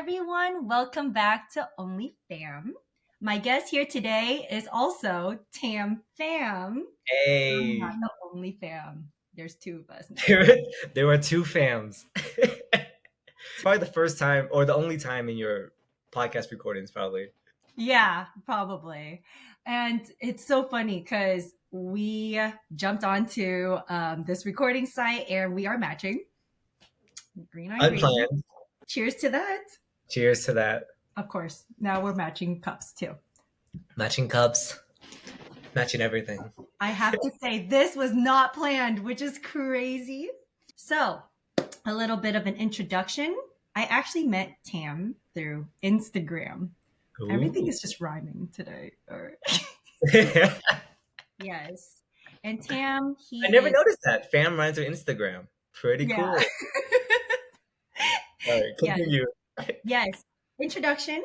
everyone. Welcome back to Only Fam. My guest here today is also Tam Fam. I'm not Hey, the only fam. There's two of us now. there, there were two fams. Probably the first time or the only time in your podcast recordings, probably. Yeah, probably. And it's so funny because we jumped onto this recording site and we are matching green on green. Unplanned. Cheers to that. Cheers to that. Of course, now we're matching cups too. Matching cups, matching everything. I have to say, this was not planned, which is crazy. So, a little bit of an introduction. I actually met Tam through Instagram. Everything Ooh. is just rhyming today. Or I yes. And Tam, he never is noticed that. Fam runs through Instagram. Pretty yeah. cool. All right, Yes. continue. Yes. Introduction.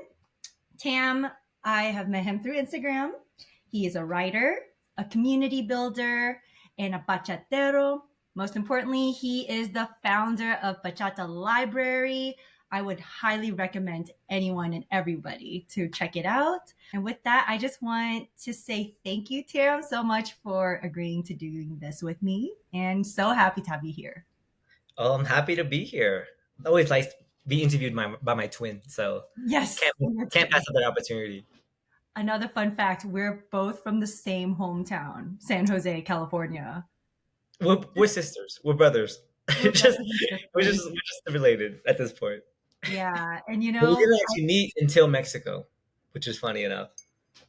Tam, I have met him through Instagram. He is a writer, a community builder, and a bachatero. Most importantly, he is the founder of Bachata Library. I would highly recommend anyone and everybody to check it out. And with that, I just want to say thank you, Tam, so much for agreeing to doing this with me. And so happy to have you here. Oh, I'm happy to be here. I always like to be interviewed by my twin, so Yes. can't pass up that opportunity. Another fun fact, we're both from the same hometown, San Jose, California. We're sisters. We're brothers. We're just brothers and we're sisters. just related at this point. Yeah. And But we didn't actually meet until Mexico, which is funny enough.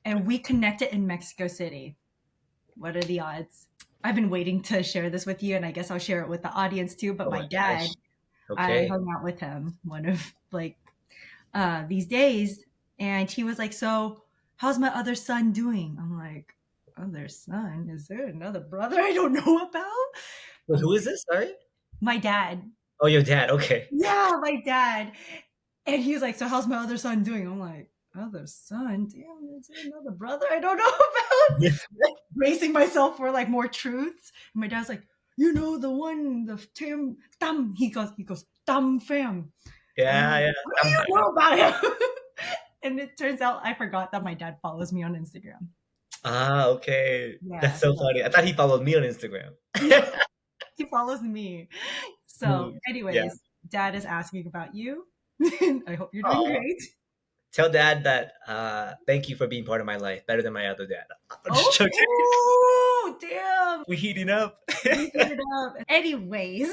and we connected in Mexico City. What are the odds? I've been waiting to share this with you, and I guess I'll share it with the audience too. But Oh my my dad, gosh. I Okay. hung out with him one of these days, and he was like, "So, how's my other son doing?" I'm like, "Other son? Is there another brother I don't know about?" Wait, who is Okay. this? Sorry. My dad. Oh, your dad. Okay. Yeah, my dad. And he was like, "So how's my other son doing?" I'm like, "Other son? Damn, is there another brother I don't know about?" Bracing myself for like more truths. And my dad's like, the one, the Tam. He goes, Tam fam. And I'm Yeah, like, yeah. what do you know about him? And it turns out I forgot that my dad follows me on Instagram. Okay. Yeah, That's so funny. I thought he followed me on Instagram. yeah, he follows me. So, Smooth. Yeah. anyways, dad is asking about you. I hope you're doing Oh, great. tell dad that thank you for being part of my life, better than my other dad. I'm just Oh, joking. oh, damn. We heating up. We did it up. Anyways,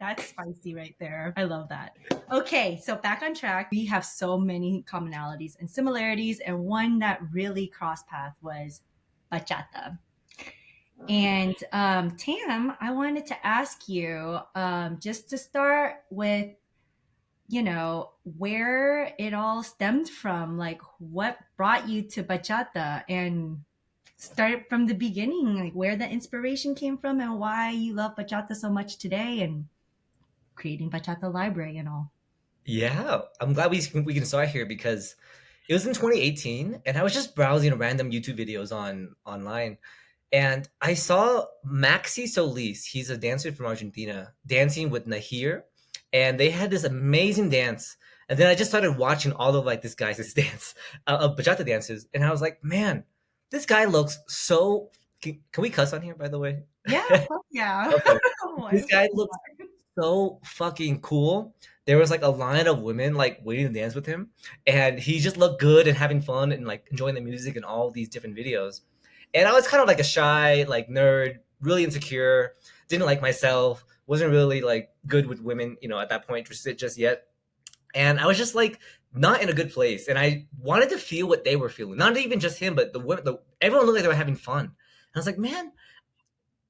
that's spicy right there. I love that. Okay, so back on track. We have so many commonalities and similarities, and one that really crossed path was bachata. And Tam, I wanted to ask you just to start with, where it all stemmed from, like what brought you to bachata, and start from the beginning, like where the inspiration came from and why you love bachata so much today and creating Bachata Library and all. Yeah, I'm glad we can start here because it was in 2018, and I was just browsing random YouTube videos online, and I saw Maxi Solis. He's a dancer from Argentina dancing with Nahir, and they had this amazing dance. And then I just started watching all of like this guy's dance of bachata dances, and I was like, man, this guy looks so. Can we cuss on here, by the way? Yeah, fuck yeah. Okay. Why This the guy fuck looks not? so fucking cool. There was like a line of women like waiting to dance with him, and he just looked good and having fun and like enjoying the music and all these different videos. And I was kind of like a shy like nerd, really insecure, didn't like myself, wasn't really like good with women, at that point just yet. And I was just like not in a good place, and I wanted to feel what they were feeling. Not even just him, but the women. Everyone looked like they were having fun. And I was like, man,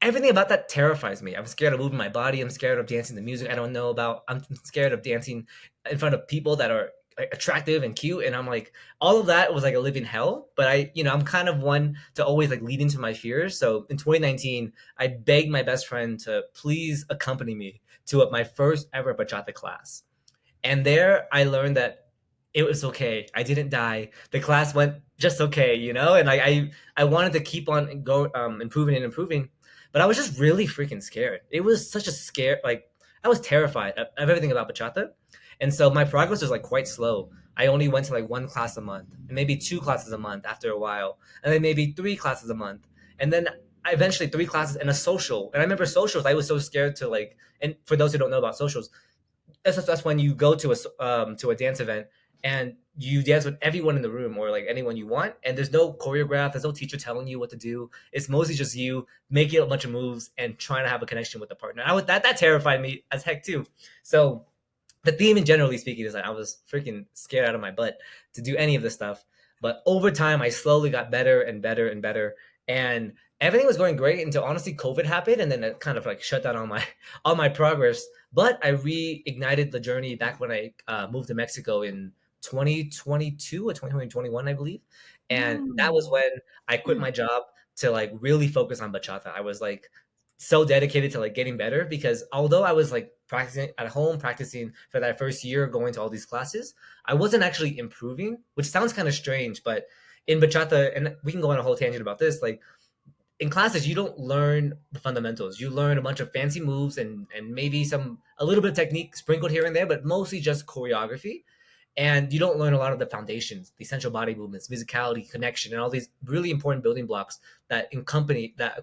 everything about that terrifies me. I'm scared of moving my body. I'm scared of dancing the music I don't know about. I'm scared of dancing in front of people that are like, attractive and cute. And I'm like, all of that was like a living hell. But I'm kind of one to always like lead into my fears. So in 2019, I begged my best friend to please accompany me to my first ever bachata class. And there I learned that it was okay. I didn't die. The class went just okay, and I wanted to keep on improving and improving, but I was just really freaking scared. It was such a scare. Like I was terrified of everything about bachata, And so my progress was like quite slow. I only went to like one class a month, and maybe two classes a month after a while, and then maybe three classes a month, and then eventually three classes and a social. And I remember socials, I was so scared to like. And for those who don't know about socials, that's when you go to a dance event and you dance with everyone in the room or like anyone you want, and there's no choreograph, there's no teacher telling you what to do. It's mostly just you making a bunch of moves and trying to have a connection with the partner. That terrified me as heck too. So the theme, and generally speaking, is that I was freaking scared out of my butt to do any of this stuff. But over time, I slowly got better and better and better, and everything was going great until honestly COVID happened, and then it kind of like shut down all my all my progress. But I reignited the journey back when I moved to Mexico in 2022 or 2021, I believe, and that was Mm. when I quit my job to like really focus on bachata. I was like so dedicated to like getting better because although I was like practicing at home, practicing for that first year, going to all these classes, I wasn't actually improving, which sounds kind of strange, but in bachata, and we can go on a whole tangent about this, like in classes you don't learn the fundamentals. You learn a bunch of fancy moves and maybe some a little bit of technique sprinkled here and there, but mostly just choreography, and you don't learn a lot of the foundations, the essential body movements, physicality, connection, and all these really important building blocks that accompany that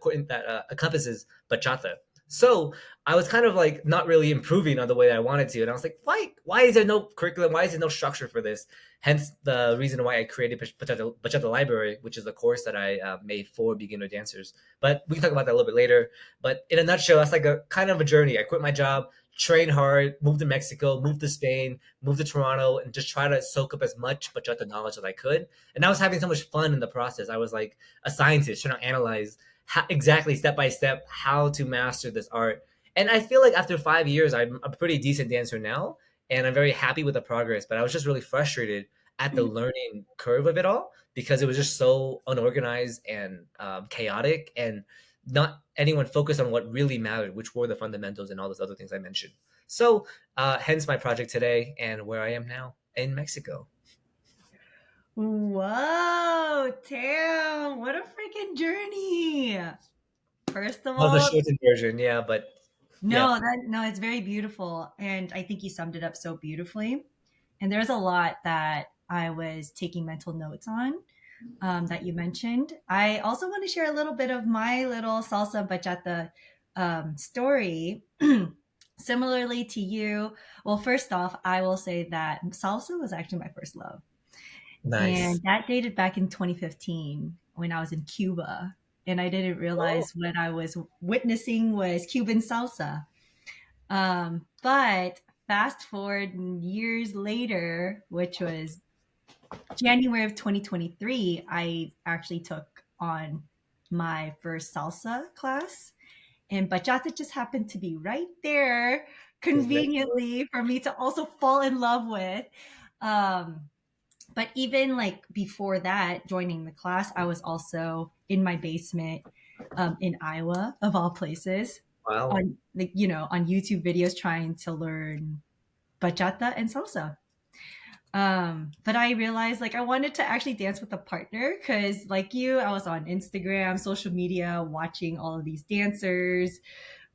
encompasses bachata. So I was kind of like not really improving on the way that I wanted to, and I was like, why is there no curriculum? Why is there no structure for this? Hence the reason why I created Bachata Library, which is a course that I made for beginner dancers. But we can talk about that a little bit later. But in a nutshell, that's like a kind of a journey. I quit my job, trained hard, moved to Mexico, moved to Spain, moved to Toronto, and just try to soak up as much bachata knowledge as I could. And I was having so much fun in the process. I was like a scientist trying to analyze how, exactly step by step how to master this art. And I feel like after 5 years, I'm a pretty decent dancer now, and I'm very happy with the progress. But I was just really frustrated at the learning curve of it all because it was just so unorganized and chaotic, and not anyone focused on what really mattered, which were the fundamentals and all those other things I mentioned. So hence my project today and where I am now in Mexico. Whoa, Tam, what a freaking journey. First of Well, the all, shortened version, yeah, but yeah, no, it's very beautiful. And I think you summed it up so beautifully. And there's a lot that I was taking mental notes on that you mentioned. I also want to share a little bit of my little salsa bachata story. Similarly to you, well, first off, I will say that salsa was actually my first love. nice. And that dated back in 2015 when I was in Cuba. And I didn't Oh, realize what I was witnessing was Cuban salsa. But fast forward years later, which was January of 2023, I actually took on my first salsa class. And bachata just happened to be right there just next to it. conveniently for me to also fall in love with. Um, but even like before that, joining the class, I was also in my basement in Iowa, of all places, Wow. on like on YouTube videos trying to learn bachata and salsa. But I realized like I wanted to actually dance with a partner because, like you, I was on Instagram, social media, watching all of these dancers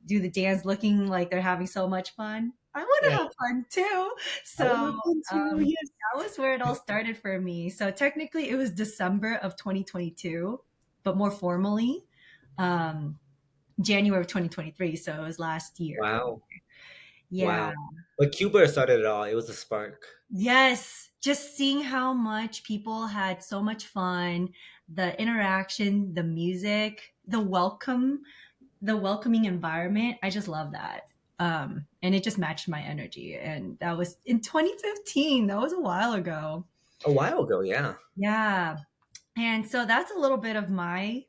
do the dance, looking like they're having so much fun. I want to Yeah, have fun too. I want to So have fun too. Yes. that was where it all started for me. So technically, it was December of 2022, but more formally, um, January of 2023. So it was last year. Wow. Yeah. Wow. But Cuba started it all. It was a spark. Yes. Just seeing how much people had so much fun, the interaction, the music, the welcoming environment. I just love that. And it just matched my energy. And that was in 2015. That was a while ago. A while ago, yeah. Yeah. And so that's a little bit of my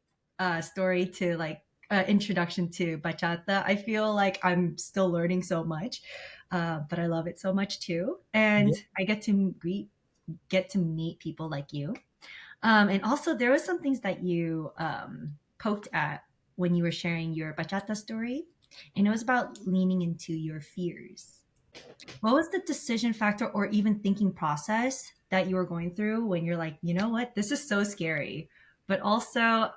story to like introduction to bachata. I feel like I'm still learning so much, but I love it so much too. And Yeah. I get to meet people like you. And also, there was some things that you poked at when you were sharing your bachata story, and it was about leaning into your fears. What was the decision factor or even thinking process that you were going through when you're like, you know what, this is so scary, but also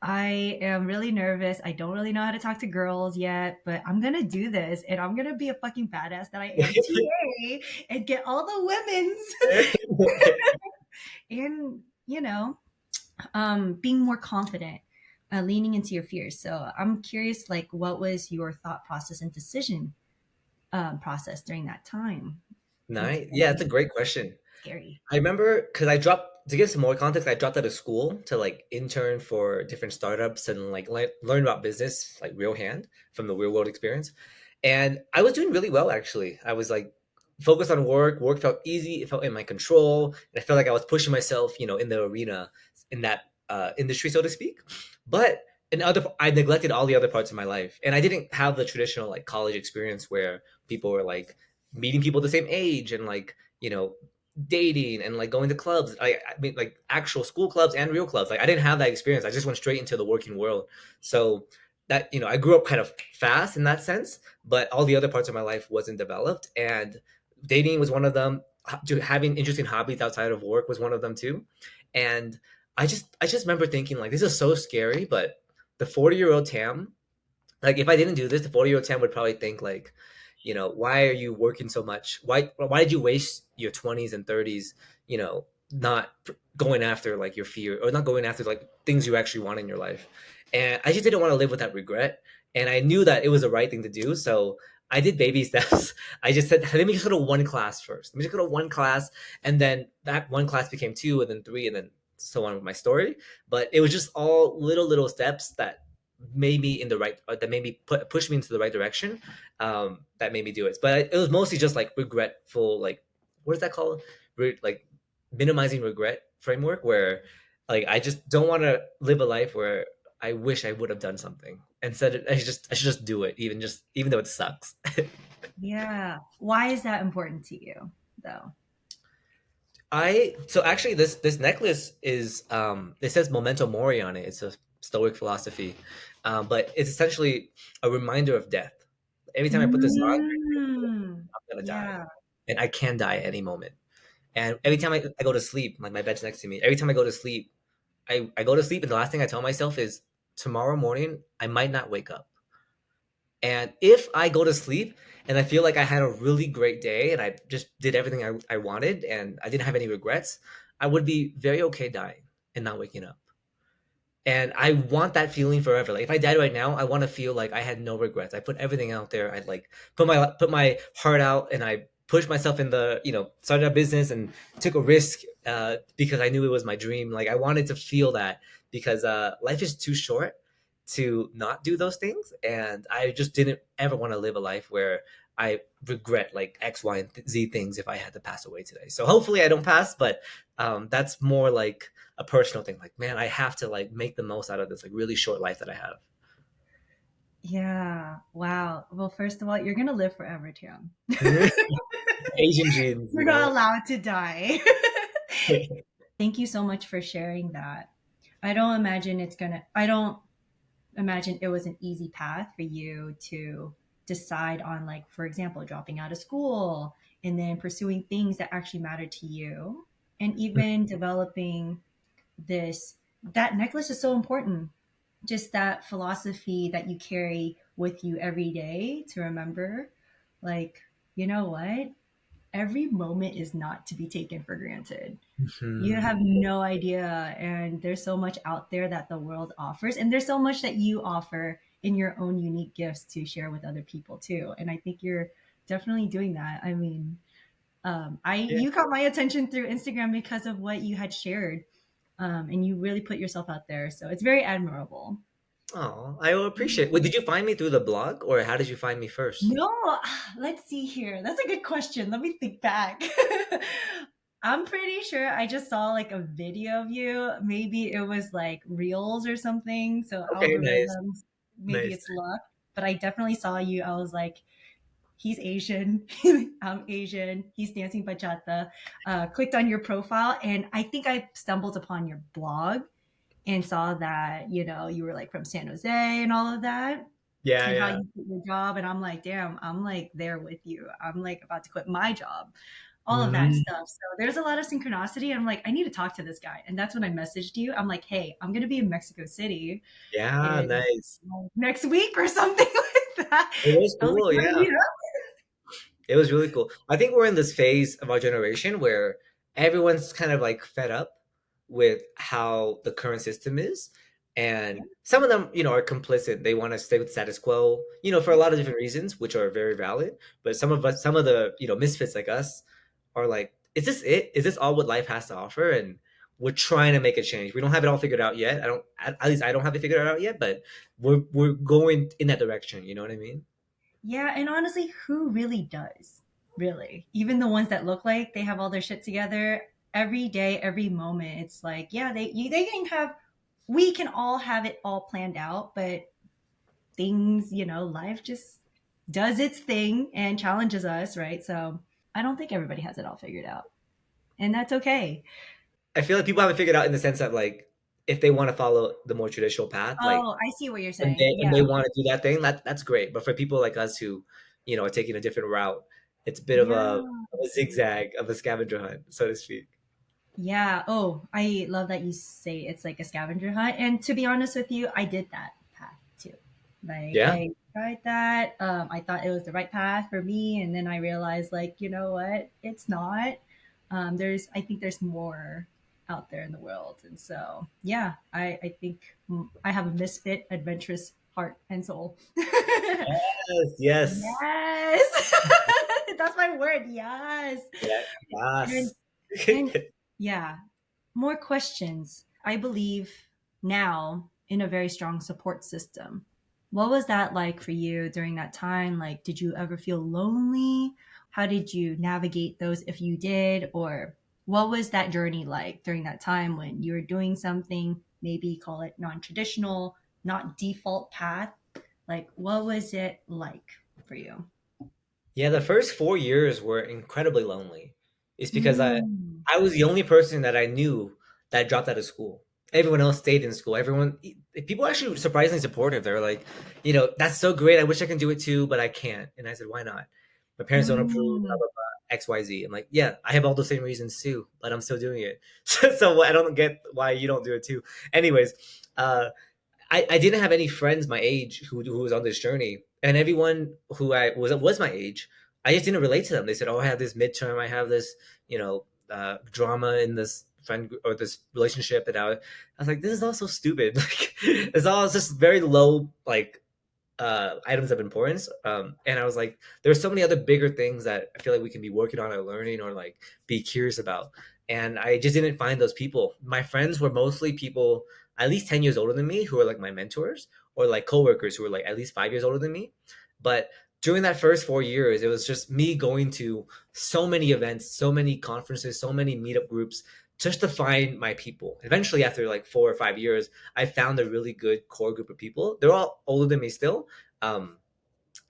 I am really nervous. I don't really know how to talk to girls yet, but I'm gonna do this and I'm gonna be a fucking badass that I am TA and get all the women's and, being more confident, leaning into your fears. So I'm curious, like, what was your thought process and decision process during that time? Since Nice. it's gonna Yeah, it's a be great question. scary. I remember because I dropped to give some more context. I dropped out of school to like intern for different startups and like learn about business like real hand from the real world experience. And I was doing really well actually. I was like focused on work. Work felt easy. It felt in my control, and I felt like I was pushing myself, in the arena in that industry, so to speak. But I neglected all the other parts of my life, and I didn't have the traditional like college experience where people were like meeting people the same age and like dating and like going to clubs. I mean, like actual school clubs and real clubs. Like I didn't have that experience. I just went straight into the working world. So that I grew up kind of fast in that sense, but all the other parts of my life wasn't developed. And dating was one of them. Having interesting hobbies outside of work was one of them too. And I just remember thinking like this is so scary, but the 40-year-old Tam, like if I didn't do this, the 40-year-old Tam would probably think like, why are you working so much? Why did you waste your 20s and 30s, not going after like your fear or not going after like things you actually want in your life? And I just didn't want to live with that regret. And I knew that it was the right thing to do. So I did baby steps. I just said, let me just go to one class first. Let me just go to one class. And then that one class became two and then three and then so on with my story. But it was just all little steps made me in the right that made me push me into the right direction, that made me do it. But it was mostly just like regretful, like what is that called, like minimizing regret framework, where like I just don't want to live a life where I wish I would have done something. Instead I should just do it, even though it sucks. Yeah. Why is that important to you, though? I so actually this necklace is it says memento mori on it. It's a Stoic philosophy, but it's essentially a reminder of death. Every time I put this on, Mm, I'm gonna die, yeah. and I can die at any moment. And every time I go to sleep, like my bed's next to me. Every time I go to sleep, I go to sleep, and the last thing I tell myself is tomorrow morning I might not wake up. And if I go to sleep and I feel like I had a really great day and I just did everything I wanted and I didn't have any regrets, I would be very okay dying and not waking up. And I want that feeling forever. Like if I died right now, I want to feel like I had no regrets. I put everything out there. I like put my heart out, and I pushed myself in the started a business and took a risk, because I knew it was my dream. Like I wanted to feel that, because life is too short to not do those things, and I just didn't ever want to live a life where I regret like X, Y, and Z things if I had to pass away today. So hopefully I don't pass, but that's more like a personal thing. Like, man, I have to like make the most out of this like really short life that I have. Yeah. Wow. Well, first of all, you're gonna live forever, Tim. Asian genes, You're not allowed to die. Thank you so much for sharing that. I don't imagine it was an easy path for you to decide on, like, for example, dropping out of school and then pursuing things that actually matter to you, and even developing this. That necklace is so important. Just that philosophy that you carry with you every day to remember, like, you know what? Every moment is not to be taken for granted. You Mhm. have no idea. And there's so much out there that the world offers. And there's so much that you offer in your own unique gifts to share with other people too. And I think you're definitely doing that. I mean, Yeah. you caught my attention through Instagram because of what you had shared. And you really put yourself out there. So it's very admirable. Oh, I will appreciate. Wait, did you find me through the blog, or how did you find me first? No, let's see here. That's a good question. Let me think back. I'm pretty sure I just saw like a video of you. Maybe it was like reels or something. So Okay, nice, algorithms, maybe nice. it's luck. But I definitely saw you. I was like, he's Asian. I'm Asian. He's dancing bachata. Clicked on your profile, and I think I stumbled upon your blog and saw that you were like from San Jose and all of that, Yeah, and how yeah. you quit your job. And I'm like, damn, I'm like there with you. I'm like about to quit my job. all of that Mhm. stuff. So there's a lot of synchronicity. I'm like, I need to talk to this guy. And that's when I messaged you. I'm like, hey, I'm going to be in Mexico City Yeah, in nice. next week or something like that. It was I was like, cool, you want to yeah. meet up? It was really cool. I think we're in this phase of our generation where everyone's kind of like fed up with how the current system is. Yeah. And some of them, are complicit. They want to stay with status quo, for a lot of different reasons, which are very valid. But some of the, misfits like us are like, is this it? Is this all what life has to offer? And we're trying to make a change. We don't have it all figured out yet. I don't, at least I don't have it figured out yet, but we're going in that direction. You know what I mean? Yeah, and honestly, who really does? Really? Even the ones that look like they have all their shit together every day, every moment. It's like, yeah, they can have we can all have it all planned out, but things, life just does its thing and challenges us, right? So, I don't think everybody has it all figured out. And that's okay. I feel like people haven't figured out in the sense that like if they want to follow the more traditional path, like Oh, I see what you're and saying. they Yeah. and they want to do that thing, that's great. But for people like us who, are taking a different route, it's a bit Yeah. of a zigzag of a scavenger hunt, so to speak. Yeah. Oh, I love that you say it's like a scavenger hunt. And to be honest with you, I did that path too. Like Yeah. I tried that. I thought it was the right path for me, and then I realized, like, you know what? It's not. I think there's more out there in the world, and so yeah, I think I have a misfit, adventurous heart and soul. Yes, yes. Yes, that's my word. Yes, Yeah. and Yes. and yeah, more questions. I believe now in a very strong support system. What was that like for you during that time? Like, did you ever feel lonely? How did you navigate those if you did? Or what was that journey like during that time when you were doing something, maybe call it non traditional, not default path? Like, what was it like for you? Yeah, the first 4 years were incredibly lonely. It's because I Mm. I was the only person that I knew that dropped out of school. Everyone else stayed in school. People are actually surprisingly supportive. They're like, that's so great. I wish I can do it too, but I can't. And I said, why not? My parents don't approve, blah, Mm. blah, blah, X, Y, Z. I'm like, yeah, I have all the same reasons too, but I'm still doing it. So I don't get why you don't do it too. Anyways, I didn't have any friends my age who was on this journey, and everyone who I was my age, I just didn't relate to them. They said, "Oh, I have this midterm, I have this, drama in this or this relationship," and I was like, "This is all so stupid. Like, it's all just very low, like items of importance." And I was like, there's so many other bigger things that I feel like we can be working on or learning or like be curious about. And I just didn't find those people. My friends were mostly people at least 10 years older than me who were like my mentors or like coworkers who were like at least 5 years older than me. But during that first 4 years, it was just me going to so many events, so many conferences, so many meetup groups just to find my people. Eventually, after like 4 or 5 years, I found a really good core group of people. They're all older than me still, um,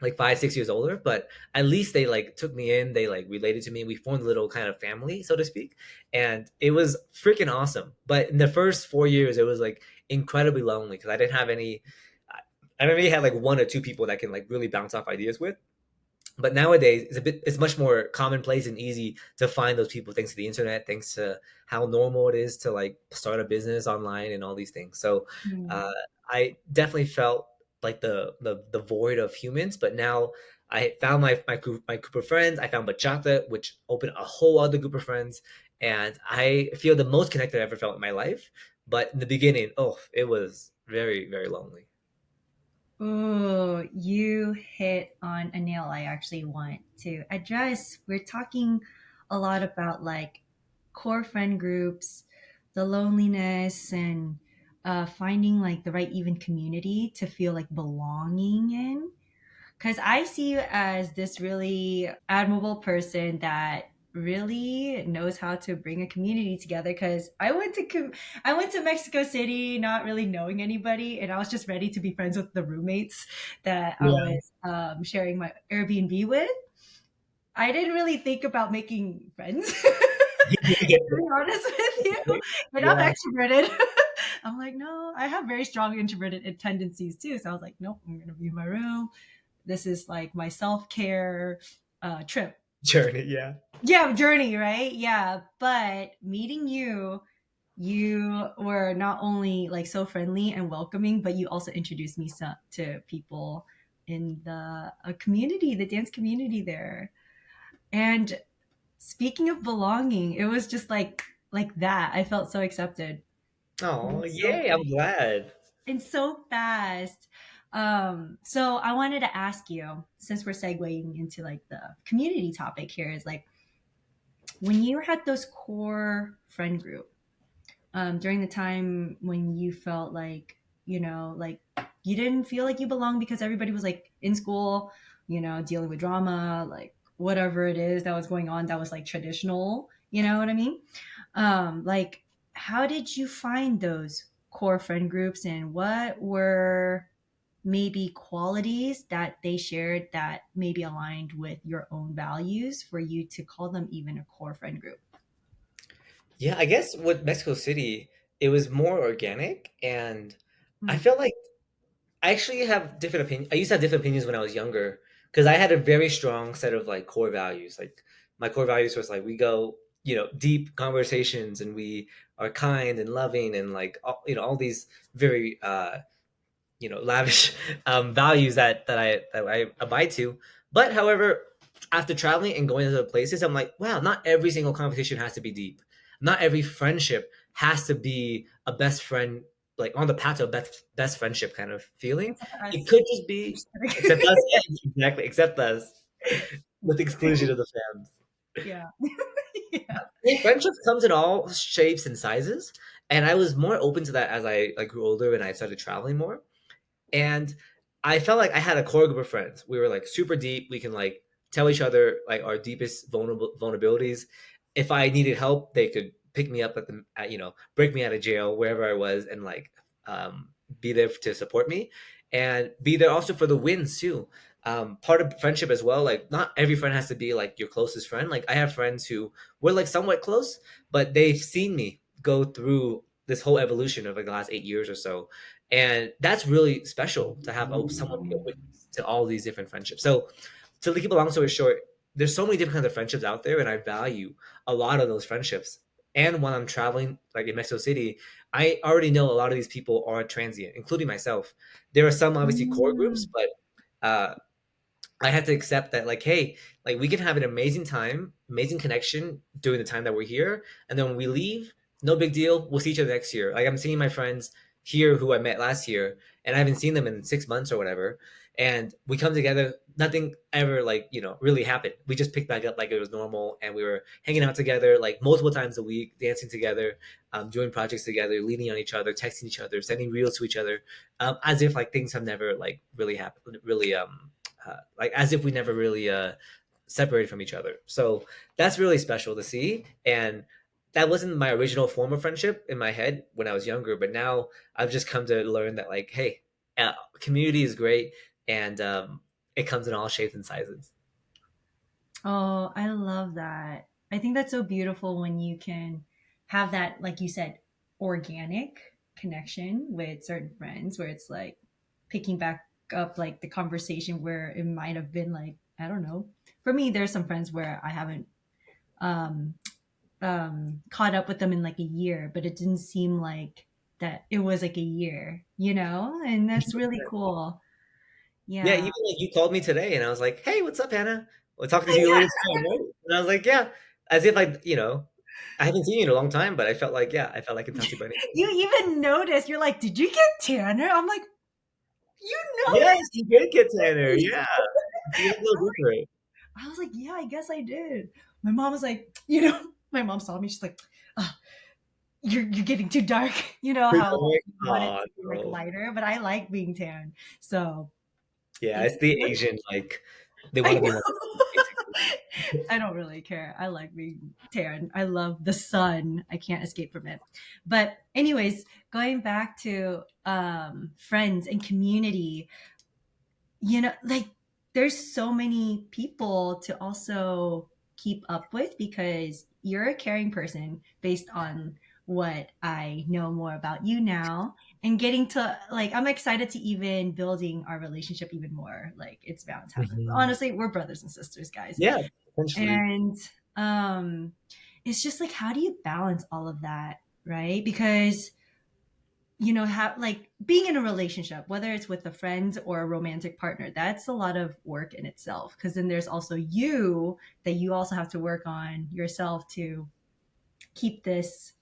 like 5, 6 years older, but at least they like took me in. They like related to me. We formed a little kind of family, so to speak, and it was freaking awesome. But in the first 4 years, it was like incredibly lonely because I didn't have any. I maybe had like one or two people that can like really bounce off ideas with, but nowadays it's much more commonplace and easy to find those people thanks to the internet, thanks to how normal it is to like start a business online and all these things. So uh, Mm. I definitely felt like the void of humans, but now I found my group of friends. I found bachata, which opened a whole other group of friends, and I feel the most connected I ever felt in my life. But in the beginning, oh, it was very, very lonely. Oh, you hit on a nail I actually want to address. We're talking a lot about like core friend groups, the loneliness, and finding like the right even community to feel like belonging in. Because I see you as this really admirable person that really knows how to bring a community together. Because I went to Mexico City not really knowing anybody, and I was just ready to be friends with the roommates that I Yeah. was sharing my Airbnb with. I didn't really think about making friends, to be honest with you. And I'm Yeah. extroverted. I'm like, no, I have very strong introverted tendencies too. So I was like, nope, I'm gonna be in my room. This is like my self care trip. Journey. Yeah. Yeah, journey, right? Yeah, but meeting you, you were not only like so friendly and welcoming, but you also introduced me to people in the community, the dance community there. And speaking of belonging, it was just like that. I felt so accepted. Oh, And so yay! I'm glad. and so fast. So I wanted to ask you, since we're segueing into like the community topic here, is like when you had those core friend group, during the time when you felt like, like you didn't feel like you belonged because everybody was like in school, dealing with drama, like whatever it is that was going on that was like traditional, you know what I mean? Like, how did you find those core friend groups, and what were maybe qualities that they shared that maybe aligned with your own values for you to call them even a core friend group? Yeah, I guess with Mexico City, it was more organic, and I Mm. felt like I actually have different opinions. I used to have different opinions when I was younger because I had a very strong set of like core values. Like my core values was like we go, deep conversations and we are kind and loving and like all these very lavish values that I abide to. But however, after traveling and going to other places, I'm like, wow, not every single conversation has to be deep. Not every friendship has to be a best friend, like on the path to a best friendship kind of feeling. Except for It us. could just be except us, yeah, exactly, except us, with the exclusion of the fans. Yeah. Yeah. Yeah, friendships comes in all shapes and sizes, and I was more open to that as I like grew older and I started traveling more. And I felt like I had a core group of friends. We were like super deep. We can like tell each other like our deepest vulnerabilities. If I needed help, they could pick me up break me out of jail wherever I was, and like um, be there to support me, and be there also for the wins too. Part of friendship as well. Like not every friend has to be like your closest friend. Like I have friends who were like somewhat close, but they've seen me go through this whole evolution of like the last 8 years or so, and that's really special to have someone be a witness to all these different friendships. So to keep a long story short, there's so many different kinds of friendships out there, and I value a lot of those friendships. And when I'm traveling, like in Mexico City, I already know a lot of these people are transient, including myself. There are some obviously core groups, Mm. but uh, I had to accept that, like, hey, like we can have an amazing time, amazing connection during the time that we're here, and then when we leave, no big deal. We'll see each other next year. Like I'm seeing my friends here who I met last year, and I haven't seen them in 6 months or whatever. And we come together. Nothing ever like really happened. We just picked back up like it was normal, and we were hanging out together like multiple times a week, dancing together, doing projects together, leaning on each other, texting each other, sending reels to each other, as if like things have never like really happened, really like as if we never really separated from each other. So that's really special to see. And that wasn't my original form of friendship in my head when I was younger, but now I've just come to learn that, like, hey, community is great, and it comes in all shapes and sizes. Oh, I love that. I think that's so beautiful when you can have that, like you said, organic connection with certain friends where it's like picking back up like the conversation where it might have been like, I don't know. For me, there's some friends where I haven't um, caught up with them in like a year, but it didn't seem like that it was like a year, And that's really cool. Yeah, Yeah. even like you called me today, and I was like, "Hey, what's up, Hannah? We'll talk to you later today, right?" And I was like, "Yeah," as if I haven't seen you in a long time, but I felt like, yeah, I felt like I can talk to you about anything. You even noticed. You're like, did you get Tanner? I'm like, you Yes, noticed you did get Tanner. me. Yeah, you look a little different. I was like, yeah, I guess I did. My mom was like, my mom saw me. She's like, oh, you're getting too dark. You know how like, you want it Oh to be like no. lighter, but I like being tan. So Yeah, it's it's the Asian, like they I want to be know. more basically. I don't really care. I like being tan. I love the sun. I can't escape from it. But anyways, going back to friends and community, like there's so many people to also keep up with because you're a caring person based on what I know more about you now, and getting to like I'm excited to even building our relationship even more. Like it's Valentine's. Mhm. Honestly, we're brothers and sisters, guys. Yeah, potentially. And um it's just like, how do you balance all of that, right? Because how, like, being in a relationship, whether it's with a friend or a romantic partner, that's a lot of work in itself, because then there's also you, that you also have to work on yourself to keep this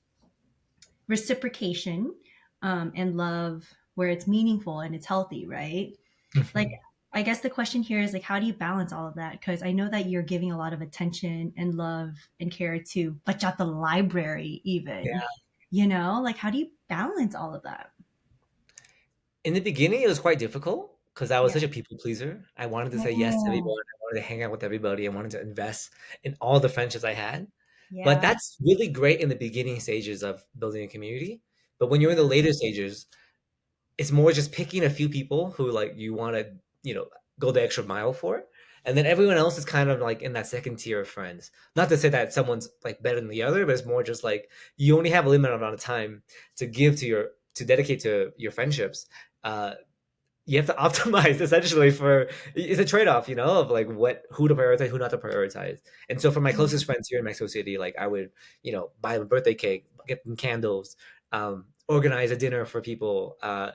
reciprocation, and love where it's meaningful and it's healthy, right? Like, Mhm. I guess the question here is like, how do you balance all of that? Because I know that you're giving a lot of attention and love and care to Bachata Library, even. Yeah. Like, how do you balance all of that? In the beginning, it was quite difficult because I was Yeah. such a people pleaser. I wanted to say yes to Oh, everyone. I wanted to hang out with everybody. I wanted to invest in all the friendships I had. But yeah, that's really great in the beginning stages of building a community. But when you're in the yeah. later stages, it's more just picking a few people who like you want to, you know, go the extra mile for. And then everyone else is kind of like in that second tier of friends. Not to say that someone's like better than the other, but it's more just like you only have a limited amount of time to give to to dedicate to your friendships. Uh, you have to optimize essentially for it's a trade-off, of like who to prioritize, who not to prioritize. And so for my closest Mm. friends here in Mexico City, like I would, buy them a birthday cake, get them candles, organize a dinner for people, or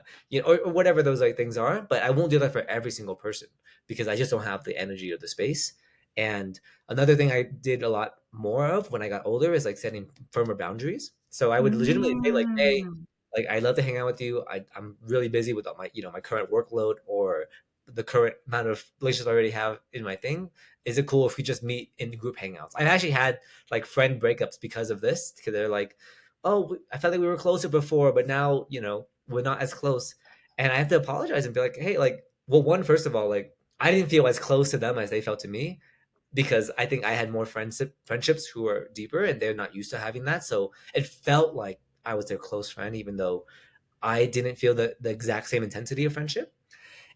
whatever those like things are. But I won't do that for every single person because I just don't have the energy or the space. And another thing I did a lot more of when I got older is like setting firmer boundaries. So I would legitimately say like, hey, Mm. like I'd love to hang out with you. I'm really busy with all my my current workload or the current amount of relationships I already have in my thing. Is it cool if we just meet in group hangouts? I actually had like friend breakups because of this, because they're like, oh, I felt like we were closer before, but now we're not as close, and I have to apologize and be like, hey, like, well, one, first of all, like I didn't feel as close to them as they felt to me because I think I had more friendships who are deeper and they're not used to having that. So it felt like I was their close friend, even though I didn't feel the exact same intensity of friendship.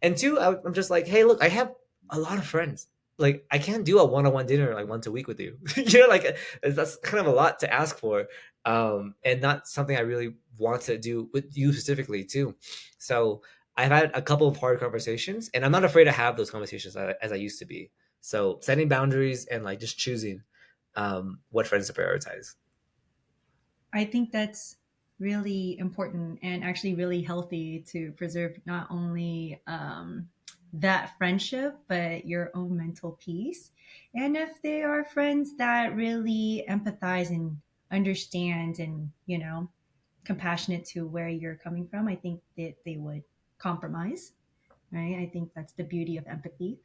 And two, I'm just like, hey, look, I have a lot of friends. Like, I can't do a one-on-one dinner like once a week with you. Like that's kind of a lot to ask for, and not something I really want to do with you specifically too. So I've had a couple of hard conversations, and I'm not afraid to have those conversations as I used to be. So setting boundaries and like just choosing what friends to prioritize. I think that's really important and actually really healthy to preserve not only that friendship, but your own mental peace. And if they are friends that really empathize and understand and, compassionate to where you're coming from, I think that they would compromise, right? I think that's the beauty of empathy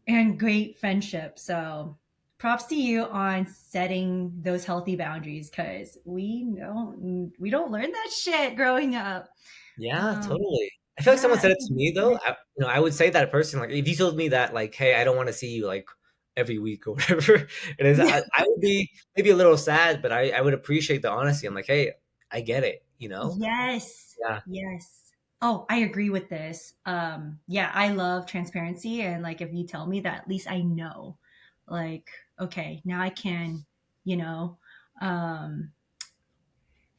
and great friendship. So props to you on setting those healthy boundaries, because we don't learn that shit growing up. Yeah, Um, totally. I feel like someone yeah, said it to me though. I would say that person, like, if you told me that, like, hey, I don't want to see you like every week or whatever it is, I would be maybe a little sad, but I would appreciate the honesty. I'm like, hey, I get it. yes, Yeah, yes. Oh, I agree with this. Yeah, I love transparency, and like, if you tell me that, at least I know. Like, okay, now I can, you know, um,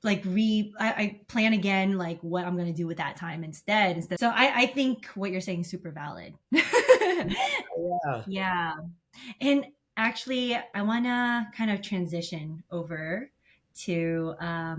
like I plan again, like what I'm going to do with that time instead. So I think what you're saying is super valid. yeah. Yeah. And actually, I want to kind of transition over to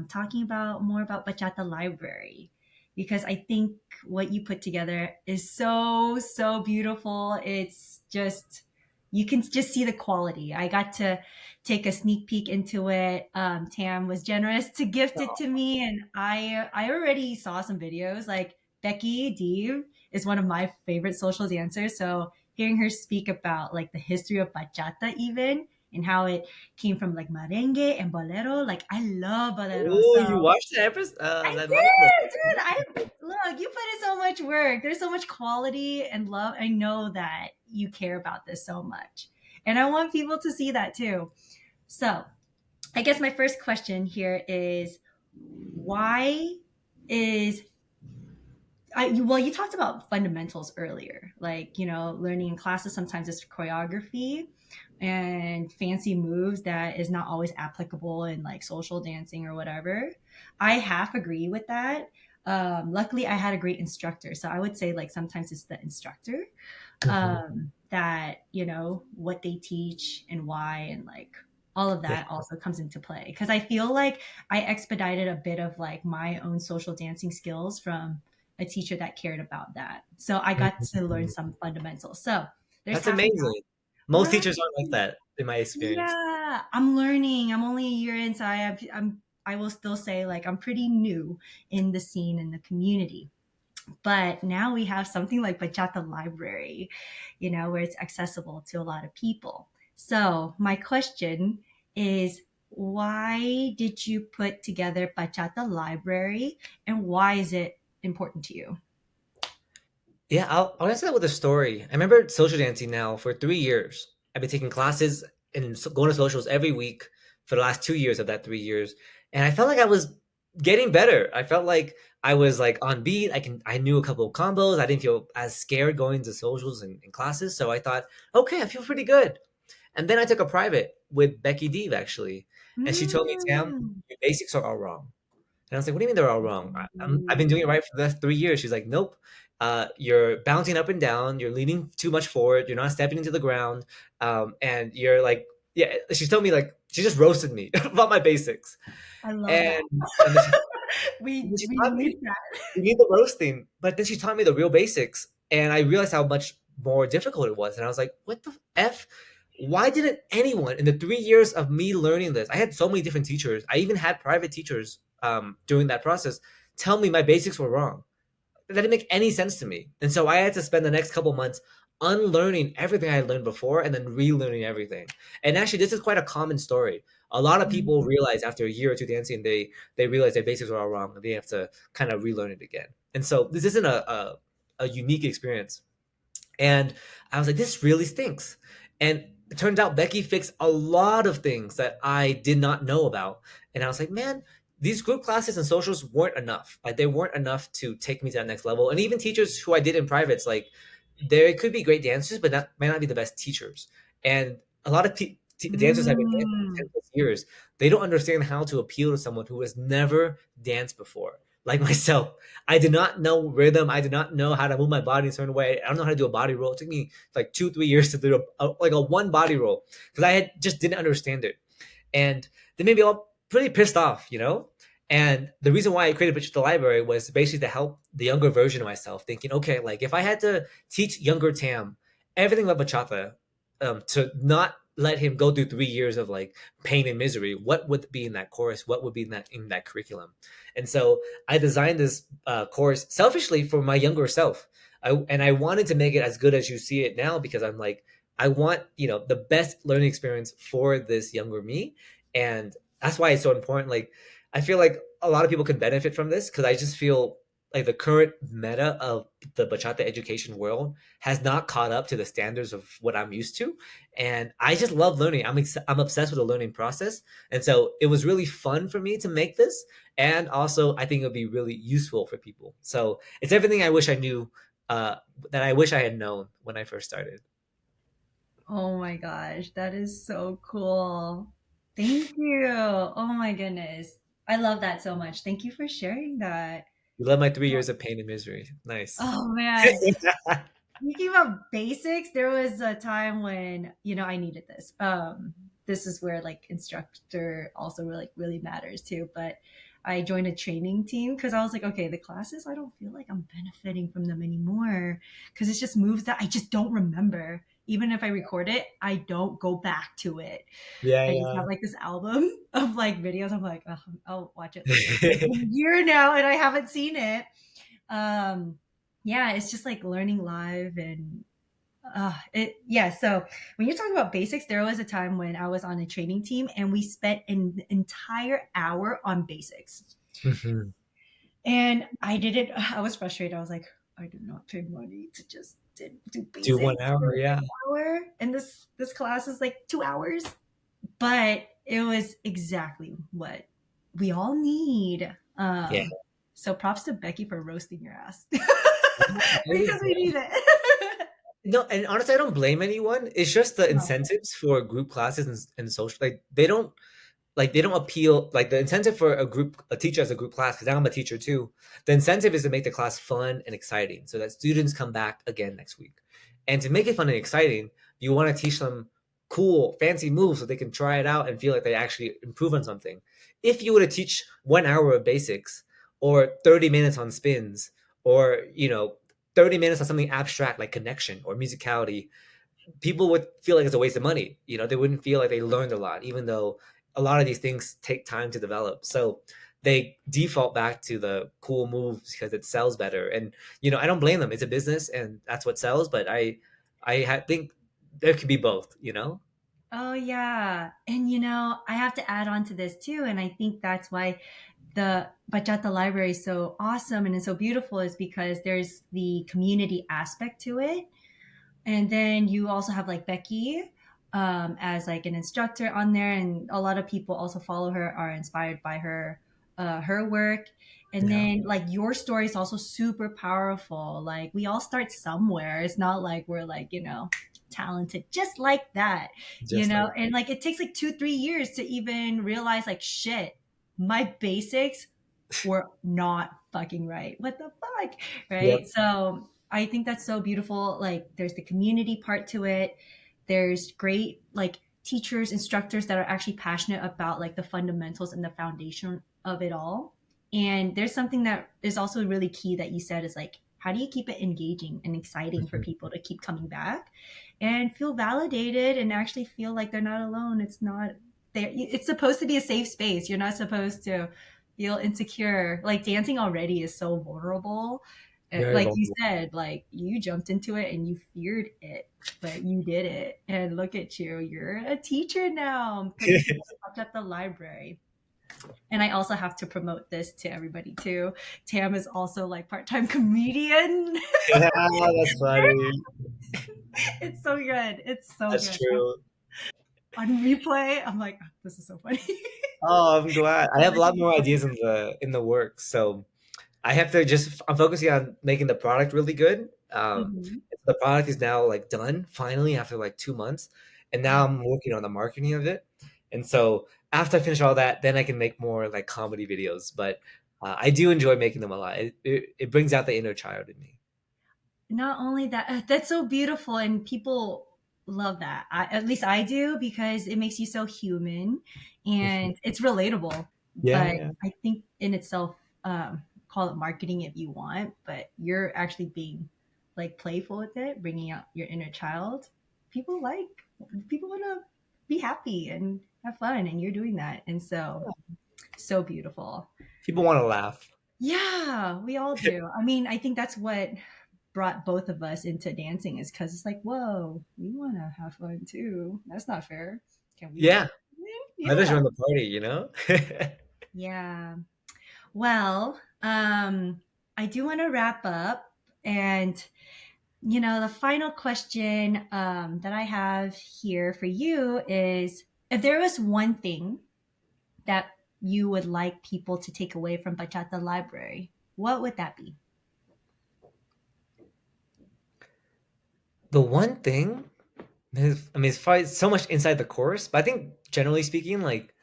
talking about more about Bachata Library, because I think what you put together is so, so beautiful. It's just, you can just see the quality. I got to take a sneak peek into it. Tam was generous to gift it to me, and I already saw some videos. Like, Becky Deeve is one of my favorite social dancers, so hearing her speak about like the history of bachata, even, and how it came from like merengue and bolero. Like, I love bolero. Oh, you So watched that episode, I that module? did, dude. I look, you put in so much work. There's so much quality and love. I know that you care about this so much. And I want people to see that too. So I guess my first question here is, why is well, you talked about fundamentals earlier, like, learning in classes sometimes it's choreography and fancy moves that is not always applicable in like social dancing or whatever. I half agree with that. Luckily, I had a great instructor, so I would say like sometimes it's the instructor, Mhm. that what they teach and why, and like. all of Yeah. that also comes into play because I feel like I expedited a bit of like my own social dancing skills from a teacher that cared about that. So I got to learn Mhm. some fundamentals. So there's That's half and half. amazing. Most Right. teachers aren't like that in my experience. Yeah, I'm learning. I'm only a year in, so I will still say like I'm pretty new in the scene in the community. But now we have something like Bachata Library, where it's accessible to a lot of people. So my question is, why did you put together Bachata Library, and why is it important to you? Yeah, I'll answer that with a story. I remember social dancing now for 3 years. I've been taking classes and going to socials every week for the last 2 years of that 3 years, and I felt like I was getting better. I felt like I was like on beat. I knew a couple of combos. I didn't feel as scared going to socials and classes. So I thought, okay, I feel pretty good. And then I took a private with Becky Deeb actually, and she told me, Tam, Mm. your basics are all wrong. And I was like, "What do you mean they're all wrong? I've been doing it right for the last 3 years." She's like, "Nope. You're bouncing up and down. You're leaning too much forward. You're not stepping into the ground. And you're like, yeah." She told me like she just roasted me about my basics, I love that. and and then we she we taught need me that. you need the roasting, but then she taught me the real basics, and I realized how much more difficult it was. And I was like, "What the f? Why didn't anyone in the 3 years of me learning this? I had so many different teachers. I even had private teachers during that process tell me my basics were wrong. That didn't make any sense to me. And so I had to spend the next couple months unlearning everything I had learned before and then relearning everything. And actually, this is quite a common story. A lot of people Mm. realize after a year or two dancing, they realize their basics are all wrong and they have to kind of relearn it again. And so this isn't a unique experience. And I was like, this really stinks. And it turned out Becky fixed a lot of things that I did not know about. And I was like, man, these group classes and socials weren't enough. Like they weren't enough to take me to that next level. And even teachers who I did in privates, like they could be great dancers, but that might not be the best teachers. And a lot of dancers have been dancing for 10 Mm. plus years. They don't understand how to appeal to someone who has never danced before, like myself. I did not know rhythm. I did not know how to move my body in a certain way. I don't know how to do a body roll. It took me like 2 3 years to do like a one body roll because I had just didn't understand it, and they made me all pretty pissed off, you know. And the reason why I created Pitch the Library was basically to help the younger version of myself, thinking, okay, like if I had to teach younger Tam everything about bachata, to not let him go through 3 years of like pain and misery, what would be in that course? What would be in that curriculum? And so I designed this course selfishly for my younger self. I wanted to make it as good as you see it now because I'm like, I want, the best learning experience for this younger me. And that's why it's so important. Like, I feel like a lot of people can benefit from this because I just feel like the current meta of the bachata education world has not caught up to the standards of what I'm used to. And I just love learning. I'm obsessed with the learning process. And so it was really fun for me to make this. And also, I think it would be really useful for people. So it's everything I wish I knew, uh, that I wish I had known when I first started. Oh my gosh, that is so cool. Thank you. Oh my goodness. I love that so much. Thank you for sharing that. You love my 3 years of pain and misery. Nice. Oh man. Speaking of basics, there was a time when, I needed this. This is where like instructor also really matters too. But I joined a training team because I was like, okay, the classes, I don't feel like I'm benefiting from them anymore because it's just moves that I just don't remember. Even if I record it, I don't go back to it. Yeah, I just yeah. have like this album of like videos. I'm like, oh, I'll watch it later. But it's been a year now and I haven't seen it. Um, yeah, it's just like learning live and yeah. So when you're talking about basics, there was a time when I was on a training team and we spent an entire hour on basics. Mhm. And I didn't, I was frustrated. I was like, I did not pay money to just do Do one basics for hour, an yeah. hour. And this class is like 2 hours, but it was exactly what we all need. Yeah. So props to Becky for roasting your ass Maybe. because we need it. No, and honestly, I don't blame anyone. It's just the No. incentives for group classes and social, they don't appeal. Like the incentive for a teacher as a group class, because now I'm a teacher too. The incentive is to make the class fun and exciting, so that students come back again next week. And to make it fun and exciting, you want to teach them cool, fancy moves so they can try it out and feel like they actually improve on something. If you were to teach 1 hour of basics or 30 minutes on spins or, 30 minutes on something abstract like connection or musicality, people would feel like it's a waste of money. They wouldn't feel like they learned a lot, even though a lot of these things take time to develop. So they default back to the cool moves because it sells better. And I don't blame them. It's a business, and that's what sells. But think there could be both. Oh yeah. And I have to add on to this too. And I think that's why the Bachata Library is so awesome and is so beautiful is because there's the community aspect to it. And then you also have like Becky as like an instructor on there, and a lot of people also follow her, are inspired by her work. And Yeah, then like your story is also super powerful. Like we all start somewhere. It's not like we're like talented just like that, just like and like it takes like 2-3 years to even realize like shit, my basics were not fucking right. What the fuck? Right. yep. So I think that's so beautiful. Like there's the community part to it. There's great like teachers, instructors that are actually passionate about like the fundamentals and the foundation of it all. And there's something that is also really key that you said is like, how do you keep it engaging and exciting for Mhm. people to keep coming back and feel validated and actually feel like they're not alone? It's not there. It's supposed to be a safe space. You're not supposed to feel insecure. Like dancing already is so vulnerable. Very Like you vulnerable. said, like you jumped into it and you feared it, but you did it. And look at you. You're a teacher now. I'm putting together at the library. And I also have to promote this to everybody too. Tam is also like part-time comedian. Yeah, that's funny. It's so good. It's so That's good. true. On replay, I'm like, "Oh, this is so funny." Oh, I'm glad. I have a lot more ideas in the works. So I have to just I'm focusing on making the product really good. Mhm. The product is now like done finally after like 2 months, and now Yeah. I'm working on the marketing of it. And so after I finish all that, then I can make more like comedy videos. But I do enjoy making them a lot. It brings out the inner child in me. Not only that, that's so beautiful, and people love that. At least I do, because it makes you so human Mhm. and it's relatable. Yeah, But yeah. I think in itself, call it marketing if you want, but you're actually being like playful with it, bringing out your inner child. People like, people want to be happy and have fun, and you're doing that. And so beautiful. People want to laugh. Yeah, we all do. I mean, I think that's what brought both of us into dancing, is because it's like, whoa, we want to have fun too. That's not fair. Can we Yeah, join in? let us Yeah. join the party. Yeah. Well, I do want to wrap up. And, the final question that I have here for you is, if there was one thing that you would like people to take away from Bachata Library, what would that be? The one thing, it's probably so much inside the course, but I think generally speaking, like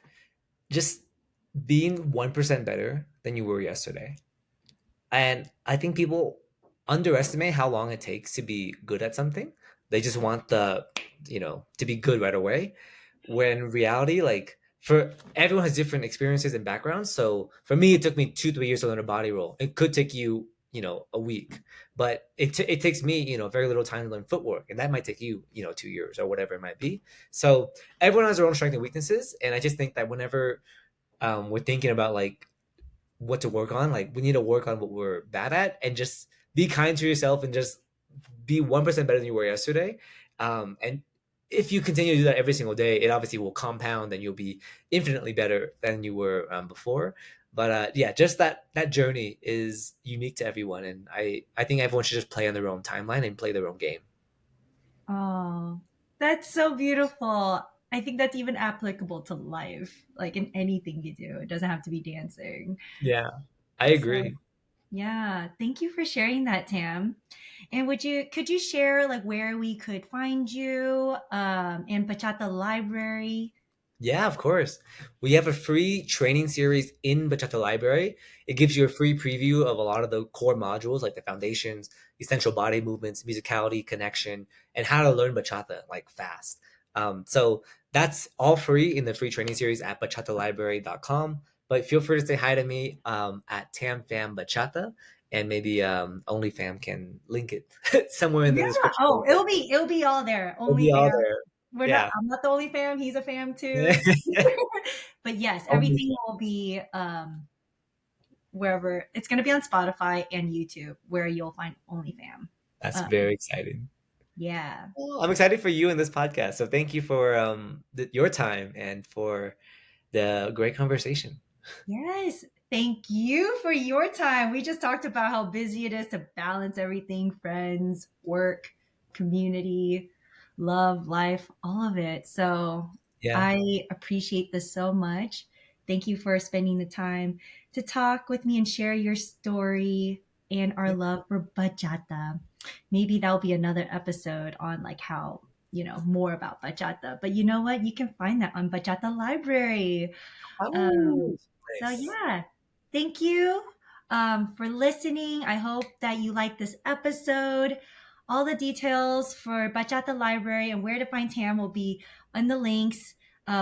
just being 1% better than you were yesterday. And I think people underestimate how long it takes to be good at something. They just want to be good right away. When in reality, like for everyone has different experiences and backgrounds. So for me, it took me 2, 3 years to learn a body roll. It could take you, a week, but it takes me, very little time to learn footwork. And that might take you, 2 years or whatever it might be. So everyone has their own strengths and weaknesses. And I just think that whenever we're thinking about like what to work on. Like we need to work on what we're bad at and just be kind to yourself and just be 1% better than you were yesterday. And if you continue to do that every single day, it obviously will compound and you'll be infinitely better than you were before. But yeah, just that journey is unique to everyone, and I think everyone should just play on their own timeline and play their own game. Oh, that's so beautiful. I think that's even applicable to life, like in anything you do. It doesn't have to be dancing. Yeah, I So, agree. yeah, thank you for sharing that, Tam. And could you share like where we could find you in Bachata Library? Yeah, of course. We have a free training series in Bachata Library. It gives you a free preview of a lot of the core modules like the foundations, essential body movements, musicality, connection, and how to learn bachata like fast. So that's all free in the free training series at bachatalibrary.com. But feel free to say hi to me at tamfambachata, and maybe OnlyFam can link it somewhere in the Yeah. description. Oh, it'll be all there. It'll Only be all fam. there. We're not. Yeah. I'm not the only fam. He's a fam too. But yes, Only. everything will be wherever it's going to be on Spotify and YouTube, where you'll find OnlyFam. That's Um, very exciting. yeah. Well, I'm excited for you in this podcast. So thank you for your time and for the great conversation. Yes. Thank you for your time. We just talked about how busy it is to balance everything: friends, work, community, love, life, all of it. So Yeah. I appreciate this so much. Thank you for spending the time to talk with me and share your story and our Yeah. love for bachata. Maybe that'll be another episode on like how, more about bachata. But you know what? You can find that on Bachata Library. Oh, Um, so nice. yeah, thank you for listening. I hope that you liked this episode. All the details for Bachata Library and where to find Tam will be on the links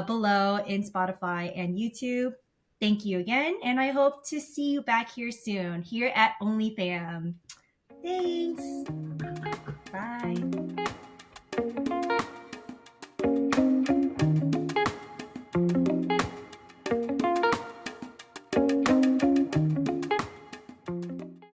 below in Spotify and YouTube. Thank you again, and I hope to see you back here soon, here at OnlyFam. Thanks. Bye.